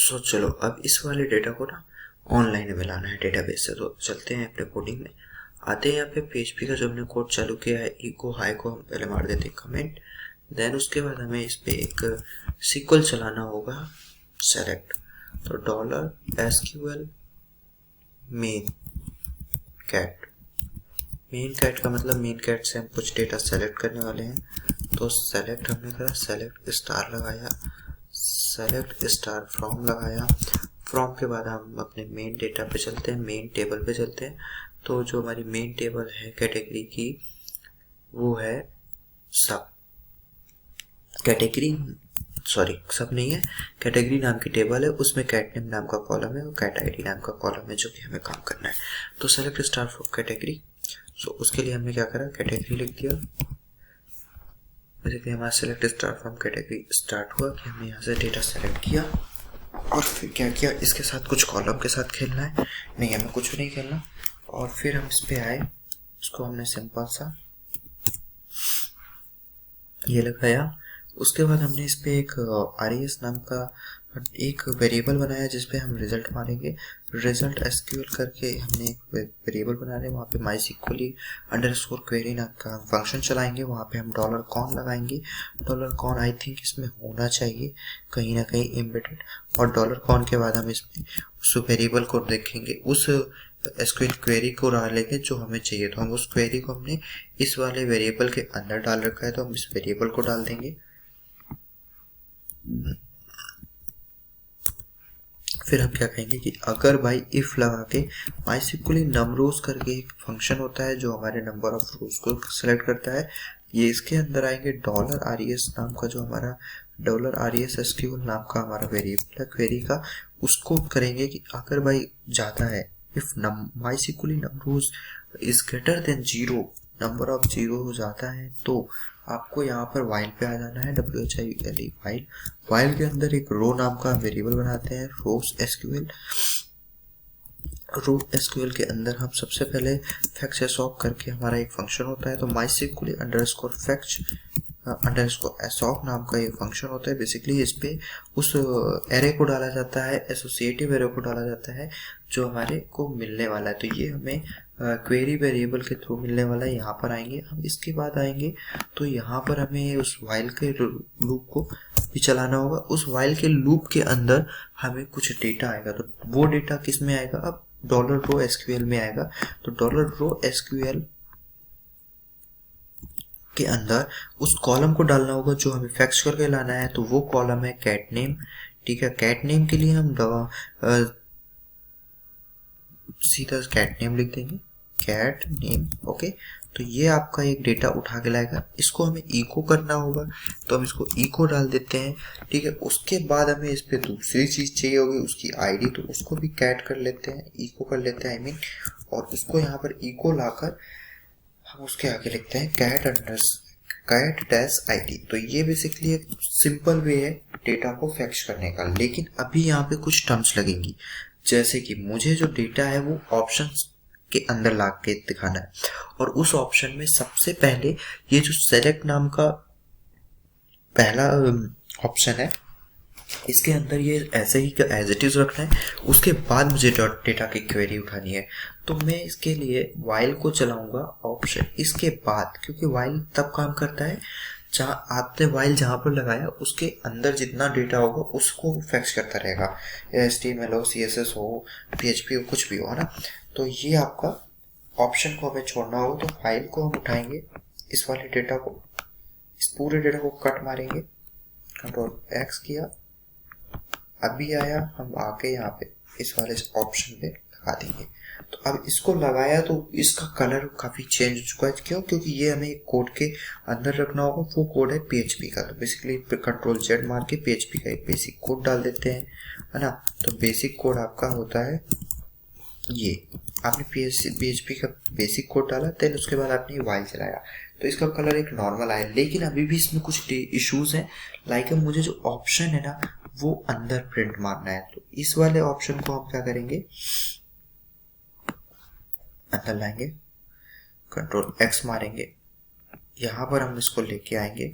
सो चलो अब इस वाले डेटा को ना ऑनलाइन में लाना है डेटाबेस से। तो चलते हैं अपने कोडिंग में, आते हैं यहाँ पे PHP का जो हमने कोड चालू किया है इको हाई को हम पहले मार देते हैं कमेंट। देन उसके बाद हमें इस पे एक सीक्वल चलाना होगा सेलेक्ट। तो $SQL main cat, main cat का मतलब मेन कैट से हम कुछ डेटा सेलेक्ट करने वाले हैं। तो सेलेक्ट हमने करा, सेलेक्ट स्टार लगाया, सेलेक्ट स्टार फ्रॉम लगाया। फ्रॉम के बाद हम अपने मेन डेटा पे चलते हैं, मेन टेबल पे चलते हैं। तो जो हमारी मेन टेबल है कैटेगरी की वो है सब कैटेगरी, सॉरी सब नहीं है, कैटेगरी नाम की टेबल है, उसमें कैट नेम नाम का कॉलम है और कैट आईडी नाम का कॉलम है जो कि हमें काम करना है। तो सेलेक्ट स्टार फ्रॉम कैटेगरी, सो उसके लिए हमने क्या करा, कैटेगरी लिख दिया। बेसिकली हमारा select star from category start हुआ कि हमने यहाँ से डेटा सेलेक्ट किया और फिर क्या किया, इसके साथ कुछ कॉलम के साथ खेलना है, नहीं हमें कुछ भी नहीं खेलना। और फिर हम इस पे आए, इसको हमने सिंपल सा ये लगाया। उसके बाद हमने इस पे एक RES नाम का एक वेरिएबल बनाया जिसपे हम रिजल्ट मारेंगे। रिजल्ट SQL करके हमने एक वेरिएबल बना रहे हैं, वहाँ पे MySQL_query नाम का फंक्शन चलाएंगे, वहाँ पे हम $कॉन लगाएंगे। $कॉन आई थिंक इसमें होना चाहिए कहीं ना कहीं एम्बेडेड, और $कॉन के बाद हम इसमें उस वेरिएबल को देखेंगे, उस SQL क्वेरी को डालेंगे जो हमें चाहिए। तो हम उस क्वेरी को हमने इस वाले वेरिएबल के अंदर डाल रखा है, तो हम इस वेरिएबल को डाल देंगे। फिर हम क्या कहेंगे कि अगर भाई इफ लगा के MySQL नमरोज करके एक फंक्शन होता है जो हमारे नंबर ऑफ रोज को सिलेक्ट करता है, ये इसके अंदर आएंगे $RES नाम का जो हमारा $RES SQL नाम का हमारा वेरिएबल है क्वेरी का, उसको करेंगे कि अगर भाई जाता है if MySQL num rows is greater than 0, number of 0 हो जाता है, तो आपको यहाँ पर वाइल पे आ जाना है, WHILE वाइल। वाइल के अंदर एक रो नाम का वेरिएबल बनाते हैं, रोज SQL। रो SQL के अंदर हम सबसे पहले fetch assoc करके हमारा एक फंक्शन होता है, तो MySQL_fetch _assoc नाम का ये फंक्शन होता है। बेसिकली इस पे उस एरे को डाला जाता है, एसोसिएटिव एरे को डाला जाता है जो हमारे को मिलने वाला है। तो ये हमें क्वेरी वेरिएबल के थ्रू मिलने वाला है। यहाँ पर आएंगे हम, इसके बाद आएंगे तो यहाँ पर हमें उस वाइल के लूप को भी चलाना होगा। उस वाइल के लूप के अंदर हमें कुछ डेटा आएगा, तो वो डेटा किस में आएगा, अब $SQL में आएगा। तो $SQL के अंदर उस कॉलम को डालना होगा जो हमें फैक्स करके लाना है, तो वो कॉलम है कैट नेम। ठीक है, कैट नेम के लिए हम सीधा कैट नेम लिख देंगे, कैट नेम। ओके, तो ये आपका एक डेटा उठा के लाएगा, इसको हमें इको करना होगा, तो हम इसको इको डाल देते हैं। ठीक है, उसके बाद हमें इस पे दूसरी चीज चाहिए होगी उसकी आईडी, तो उसको भी कैट कर लेते हैं, इको कर लेते हैं आई मीन, और उसको यहाँ पर इको लाकर हम उसके आगे लिखते हैं कैट-ID। तो ये बेसिकली एक सिंपल वे है डेटा को फैक्स करने का। लेकिन अभी यहाँ पे कुछ टर्म्स लगेंगी, जैसे कि मुझे जो डेटा है वो ऑप्शंस के अंदर ला के दिखाना है, और उस ऑप्शन में सबसे पहले ये जो सेलेक्ट नाम का पहला ऑप्शन है, इसके अंदर ये ऐसे ही एज इट इज रखना है। उसके बाद मुझे डेटा की क्वेरी उठानी है, तो मैं इसके लिए वाइल को चलाऊंगा ऑप्शन इसके बाद, क्योंकि वाइल तब काम करता है जहां आपने वाइल जहां पर लगाया उसके अंदर जितना डेटा होगा उसको फैक्स करता रहेगा, HTML हो, CSS हो, PHP हो, कुछ भी हो, है ना। तो ये आपका ऑप्शन को हमें छोड़ना हो, तो फाइल को हम उठाएंगे, इस वाले डेटा को, इस पूरे डेटा को कट मारेंगे, Ctrl+X किया, अभी आया, हम आके यहाँ पे इस वाले ऑप्शन पे लगा देंगे। तो अब इसको लगाया तो इसका कलर काफी चेंज हो चुका है, क्यों, क्योंकि ये हमें एक कोड के अंदर रखना होगा, वो कोड है PHP का। तो बेसिकली Ctrl+Z मार के PHP का एक बेसिक कोड डाल देते हैं, है ना। तो बेसिक कोड आपका होता है ये, आपने PHP का बेसिक कोड डाला, देन उसके बाद आपने वाइल चलाया, तो इसका कलर एक नॉर्मल आया। लेकिन अभी भी इसमें कुछ इश्यूज हैं, लाइक मुझे जो ऑप्शन है ना वो अंदर प्रिंट मारना है, तो इस वाले ऑप्शन को हम क्या करेंगे, अंदर लाएंगे, Ctrl+X मारेंगे, यहाँ पर हम इसको लेके आएंगे।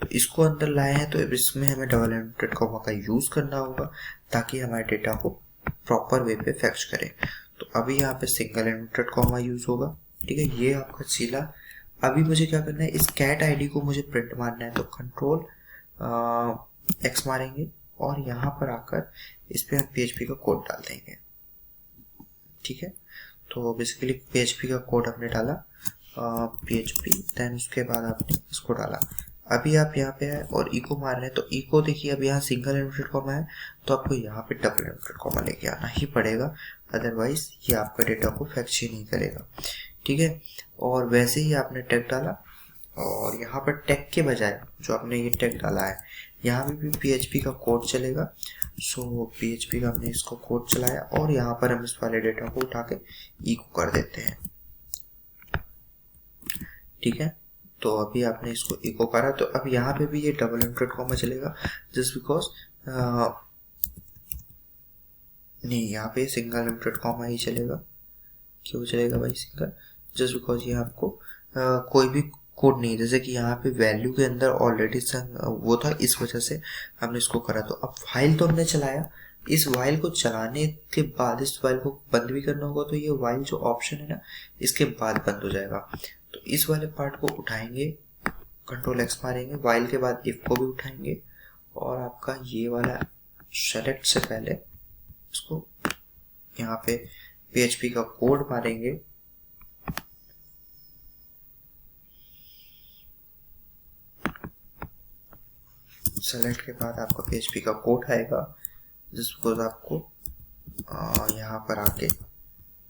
तो इसको अंदर लाए हैं तो इसमें हमें डबल एंडेड कॉमा का यूज करना होगा, ताकि हमारे डेटा को प्रॉपर वे पे फैक्च करें। तो अभी यहाँ पे सिंगल इन्वर्टेड कॉमा यूज होगा, ठीक है, ये आपका चीला। अभी मुझे क्या करना है, इस कैट आईडी को मुझे प्रिंट मारना है, तो कंट्रोल एक्स मारेंगे और यहाँ पर आकर इस पे हम PHP का कोड डाल देंगे, ठीक है। तो बेसिकली PHP का कोड हमने डाला, PHP, देन उसके बाद आपने इसको डाला। अभी आप यहाँ पे है और इको मार रहे हैं, तो इको देखिए अब यहाँ सिंगल इन्वर्टेड कॉमा है तो आपको यहाँ पे डबल इन्वर्टेड कॉमा लेके आना ही पड़ेगा, अदरवाइज ये आपका डेटा को फैक्च ही नहीं करेगा, ठीक है। और वैसे ही आपने टैग डाला और यहाँ पर टैग के बजाय जो आपने ये टैग डाला है यहाँ भी PHP का कोड चलेगा। सो PHP का हमने इसको कोड चलाया और यहाँ पर हम इस वाले डेटा को उठा के इको कर देते हैं, ठीक है। तो अभी आपने इसको इको करा, तो अब यहाँ पे भी ये डबल इन्वर्टेड कॉमा चलेगा, जस्ट बिकॉज नहीं, यहाँ पे सिंगल इन्वर्टेड कॉमा ही चलेगा। क्यों चलेगा भाई सिंगल? जस्ट बिकॉज ये आपको कोई भी कोड नहीं है, जैसे कि यहाँ पे वैल्यू के अंदर ऑलरेडी वो था, इस वजह से हमने इसको करा। तो अब फाइल तो हमने चलाया, इस वाइल को चलाने के बाद इस वाइल को बंद भी करना होगा, तो ये वाइल जो ऑप्शन है ना इसके बाद बंद हो जाएगा। तो इस वाले पार्ट को उठाएंगे, कंट्रोल एक्स मारेंगे, वाइल के बाद इफ को भी उठाएंगे और आपका ये वाला सेलेक्ट से पहले इसको यहाँ पे PHP का कोड मारेंगे, सेलेक्ट के बाद आपका PHP का कोड आएगा, जिसको आपको यहाँ पर आके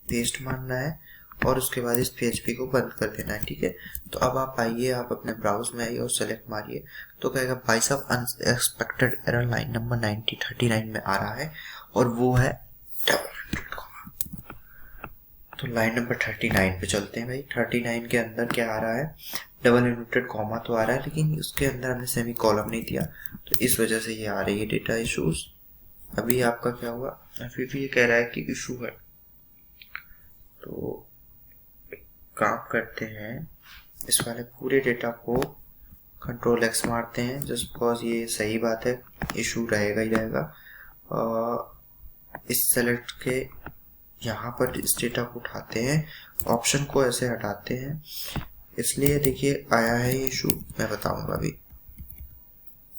पेस्ट मारना है और उसके बाद इस PHP को बंद कर देना है, ठीक है। तो अब आप आइए, आप अपने ब्राउज में आइए और सेलेक्ट मारिए, तो कहेगा भाई साहब अनएक्सपेक्टेड एरर लाइन नंबर 39 में आ रहा है और वो है डबल इन्वर्टेड कॉमा। तो लाइन नंबर 39 पे चलते हैं भाई। 39 के अंदर क्या आ रहा है, डबल इन्वर्टेड कॉमा तो आ रहा है, लेकिन उसके अंदर हमने सेमी कॉलम नहीं दिया, तो इस वजह से ये आ रही है डेटा इशूज। अभी आपका क्या हुआ, अभी भी ये कह रहा है कि इशू है। तो काम करते हैं, इस वाले पूरे डेटा को कंट्रोल एक्स मारते हैं, जस्ट बिकॉज ये सही बात है, इशू रहेगा ही रहेगा। इस सेलेक्ट के यहाँ पर इस डेटा को उठाते हैं, ऑप्शन को ऐसे हटाते हैं, इसलिए देखिए आया है ये इशू, मैं बताऊंगा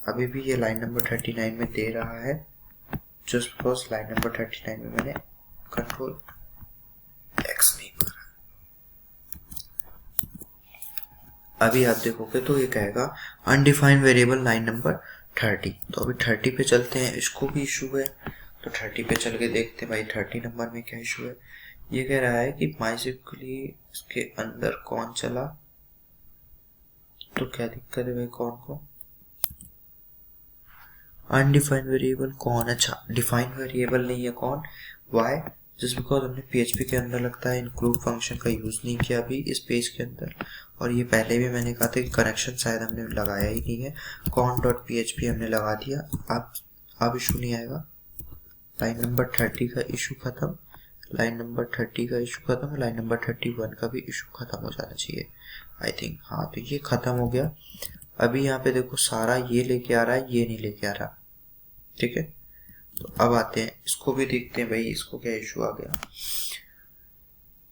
अभी भी ये लाइन नंबर 39 में दे रहा है, जस्ट बिकॉज लाइन नंबर 39 में मैंने कंट्रोल एक्स नहीं मारा। अभी आप देखोगे तो ये कहेगा अनडिफाइंड वेरिएबल लाइन नंबर 30। तो अभी 30 पे चलते हैं, इसको भी इशू है, तो 30 पे चल के देखते हैं भाई 30 नंबर में क्या इशू है। ये कह रहा है कि माइसिकली इसके अंदर कौन चला, तो क्या दिक्कत है भाई, कौन को अनडिफाइंड वेरिएबल कौन, अच्छा डिफाइंड वेरिएबल नहीं है कौन, वाई, जस्ट बिकॉज हमने PHP के अंदर लगता है इंक्लूड फंक्शन का यूज नहीं किया अभी इस पेज के अंदर, और ये पहले भी मैंने कहा था कि कनेक्शन शायद हमने लगाया ही नहीं है, con.php हमने लगा दिया। अब इशू नहीं आएगा, लाइन नंबर 30 का इशू खत्म, लाइन नंबर 30 का इशू खत्म, लाइन नंबर 31 का भी इशू खत्म हो जाना चाहिए आई थिंक। हाँ, तो ये खत्म हो गया। अभी यहाँ पे देखो सारा ये लेके आ रहा है, ये नहीं लेके आ रहा, ठीक है। तो अब आते हैं, इसको भी देखते हैं भाई इसको क्या इशू आ गया।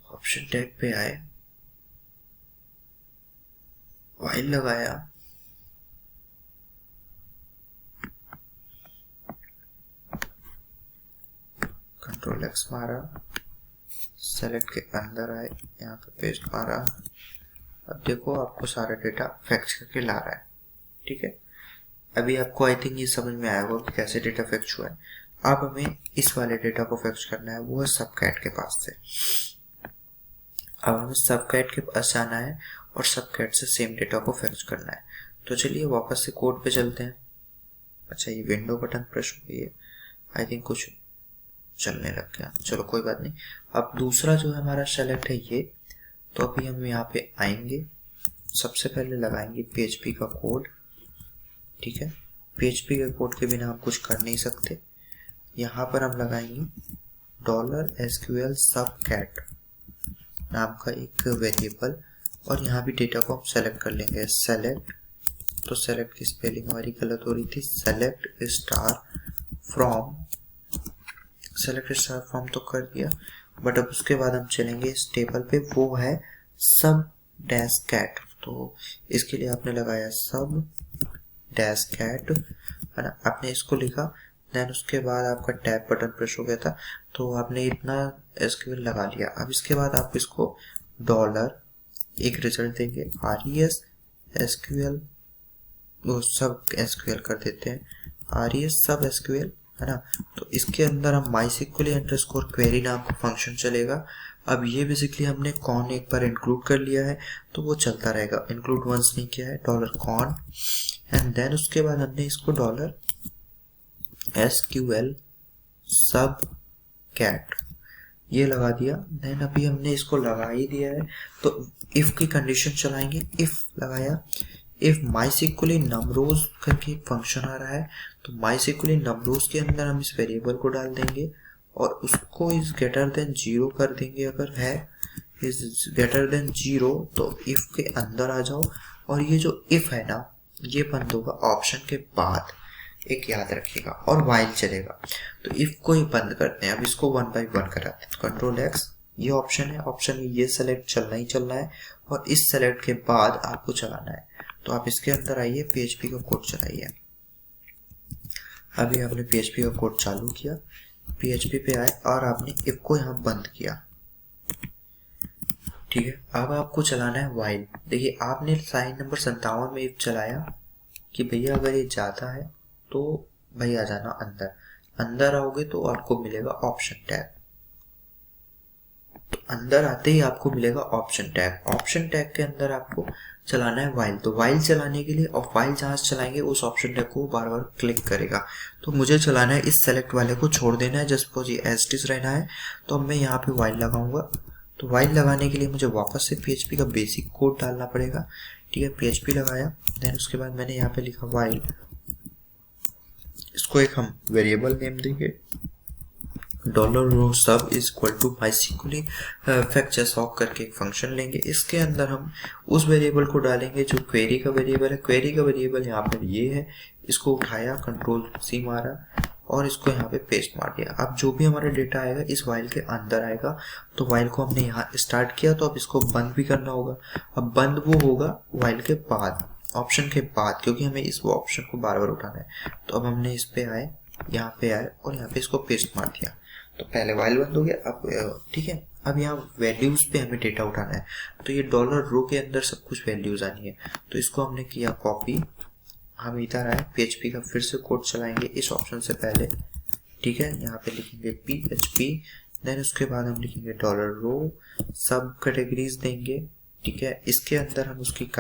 ऑप्शन टैग पे आए, वाइल लगाया, कंट्रोल एक्स मारा, सेलेक्ट के अंदर आए, यहाँ पे पेस्ट मारा। अब देखो आपको सारा डेटा फैक्च करके ला रहा है, ठीक है। अभी आपको आई थिंक ये समझ में आएगा कि कैसे डेटा फैक्च हुआ है। अब हमें इस वाले डेटा को फैक्च करना है, वो है सबकैट के पास से। अब हमें सबकैट के पास जाना है और सबकैट से सेम डेटा को फैक्च करना है। तो चलिए वापस से कोड पे चलते हैं। अच्छा, ये विंडो बटन प्रेस हो गई है, आई थिंक कुछ चलने लग गया, चलो कोई बात नहीं। अब दूसरा जो है हमारा सेलेक्ट है ये, तो अभी हम यहाँ पे आएंगे, सबसे पहले लगाएंगे PHP का कोड, ठीक है। PHP के कोड के बिना हम कुछ कर नहीं सकते। यहाँ पर हम लगाएंगे $SQL subcat नाम का एक वेरिएबल, और यहाँ भी डेटा को हम सेलेक्ट कर लेंगे, सेलेक्ट, तो सेलेक्ट की स्पेलिंग हमारी गलत हो रही थी, select star from select star form तो कर दिया, बट अब उसके बाद हम चलेंगे इस टेबल पे, वो है सब डैश कैट। तो इसके लिए आपने लगाया सब डैश कैट, है ना, आपने इसको लिखा। देन उसके बाद आपका टैब बटन प्रेस हो गया था, तो आपने इतना एसक्यूएल लगा लिया। अब इसके बाद आप इसको डॉलर एक रिजल्ट देंगे res एसक्यूएल, वो सब एसक्यूएल कर देते हैं res सब एसक्यूएल, है ना। तो इसके अंदर हम MySQL_query नाम का फंक्शन चलेगा। अब ये बेसिकली हमने कॉन एक बार इंक्लूड कर लिया है, तो वो चलता रहेगा, इंक्लूड वंस नहीं किया है, $कॉन। एंड देन उसके बाद हमने इसको $SQL सब कैट ये लगा दिया। देन अभी हमने इसको लगा ही दिया है, तो इफ की कंडीशन चलाएंगे। इफ लगाया, इफ MySQL नमरोज करके एक फंक्शन आ रहा है, तो MySQL नमरोज के अंदर हम इस वेरिएबल को डाल देंगे और उसको इज ग्रेटर देन 0 कर देंगे। अगर है इज ग्रेटर देन 0 तो इफ के अंदर आ जाओ, और ये जो इफ है ना ये बंद होगा ऑप्शन के बाद, एक याद रखिएगा, और वाइल चलेगा। तो इफ को ही बंद करते हैं। अब इसको 1 by 1 कराते हैं, Ctrl+X, ये ऑप्शन है, ऑप्शन में ये सेलेक्ट चलना ही चलना है, और इस सेलेक्ट के बाद आपको चलाना है। तो आप इसके अंदर आइए, PHP का कोड चलाइए। अभी आपने PHP का कोड चालू किया, PHP पे आए और आपने इफ को यहाँ बंद किया, ठीक है। अब आपको चलाना है वाइल। देखिए आपने लाइन नंबर 57 में इफ चलाया कि भैया अगर ये जाता है तो भैया आ जाना अंदर, अंदर आओगे तो आपको मिलेगा ऑप्शन टैग। तो अंदर आते ही आपको मिलेगा ऑप्शन टैग। ऑप्शन टैग के अंदर आपको चलाना है वाइल। तो वाइल चलाने के लिए, और वाइल जहाँ चलाएंगे उस ऑप्शन टैग को बार बार क्लिक करेगा। तो मुझे चलाना है, इस सेलेक्ट वाले को छोड़ देना है, जस्ट सपोज ये एज इट इज रहना है। तो अब मैं यहाँ पे वाइल लगाऊंगा। तो वाइल लगाने के लिए मुझे वापस से PHP का बेसिक कोड डालना पड़ेगा, ठीक है। PHP लगाया, देन उसके बाद मैंने यहाँ पे लिखा वाइल, इसको एक हम वेरिएबल नेम देंगे $row sub is equal to MySQL fetch awk करके एक फंक्शन लेंगे। इसके अंदर हम उस वेरिएबल को डालेंगे जो क्वेरी का वेरिएबल है। क्वेरी का वेरिएबल यहाँ पर ये है, इसको उठाया, Ctrl+C मारा और इसको यहाँ पे पेस्ट मार दिया। अब जो भी हमारा डेटा आएगा इस वाइल के अंदर आएगा। तो वाइल को हमने यहाँ स्टार्ट किया, तो अब इसको बंद भी करना होगा। अब बंद वो होगा वाइल के बाद, ऑप्शन के बाद, क्योंकि हमें इस ऑप्शन को बार बार उठाना है। तो अब हमने इस पे आए, यहाँ पे आए और यहाँ पे इसको पेस्ट मार दिया। तो पहले वाइल बंद हो गया, अब ठीक है। अब यहाँ वैल्यूज पे हमें डेटा उठाना है, तो ये $row के अंदर सब कुछ वैल्यूज आनी है। तो इसको हमने किया कॉपी, हम इधर आए, PHP का फिर से कोड चलाएंगे इस ऑप्शन से पहले, ठीक है। यहाँ पे लिखेंगे PHP, देन उसके बाद हम लिखेंगे $row सब कैटेगरीज देंगे, ठीक है। इसके अंदर हम उसकी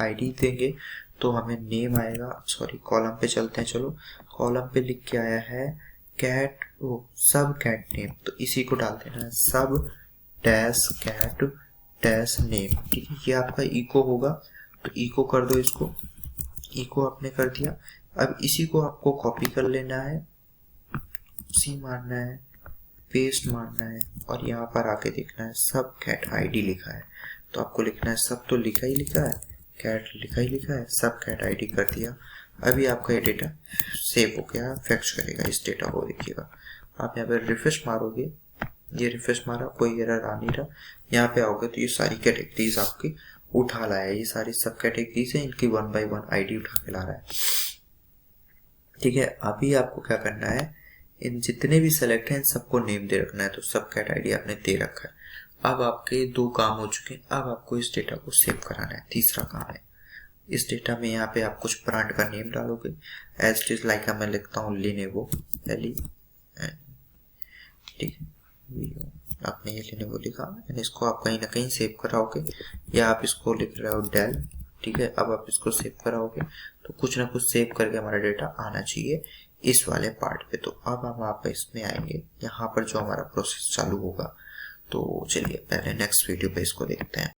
ID देंगे, तो हमें नेम आएगा, सॉरी कॉलम पे चलते हैं, चलो कॉलम पे लिख के आया है कैट, वो सब कैट नेम, तो इसी को डाल देना है, सब डैश कैट डैश नेम, ठीक है। ये आपका इको होगा, तो इको कर दो, इसको इको आपने कर दिया। अब इसी को आपको कॉपी कर लेना है, सी मारना है, पेस्ट मारना है, और यहाँ पर आके देखना है सब कैट ID लिखा है, तो आपको लिखना है सब, तो लिखा ही लिखा है, कैट लिखा ही लिखा है, सब कैट ID कर दिया। अभी आपका ये डेटा सेव हो गया, फेच करेगा इस डेटा को, देखिएगा आप यहाँ पे रिफ्रेश मारोगे, ये रिफ्रेश मारा, कोई एरर आ नहीं रहा। यहाँ पे आओगे तो ये सारी कैटेगरीज आपकी उठा लाया है, ये सारी सब कैटेगरीज है, इनकी 1 by 1 ID उठा के ला रहा है, ठीक है। अभी आपको क्या करना है, इन जितने भी सेलेक्ट हैं इन सबको नेम दे रखना है। तो सब कैट ID आपने दे रखा है। अब आपके 2 काम हो चुके हैं, अब आपको इस डेटा को सेव कराना है। तीसरा काम है, इस डेटा में यहाँ पे आप कुछ ब्रांड का नेम डालोगे, एज इट इज लाइक मैं लिखता हूँ Lenovo, ठीक है। आपने ये Lenovo लिखा, इसको आप कहीं ना कहीं सेव कराओगे, या आप इसको लिख रहे हो Dell, ठीक है। अब आप इसको सेव कराओगे तो कुछ ना कुछ सेव करके हमारा डेटा आना चाहिए इस वाले पार्ट पे। तो अब हम आप इसमें आएंगे, यहाँ पर जो हमारा प्रोसेस चालू होगा। तो चलिए पहले नेक्स्ट वीडियो पे इसको देखते हैं।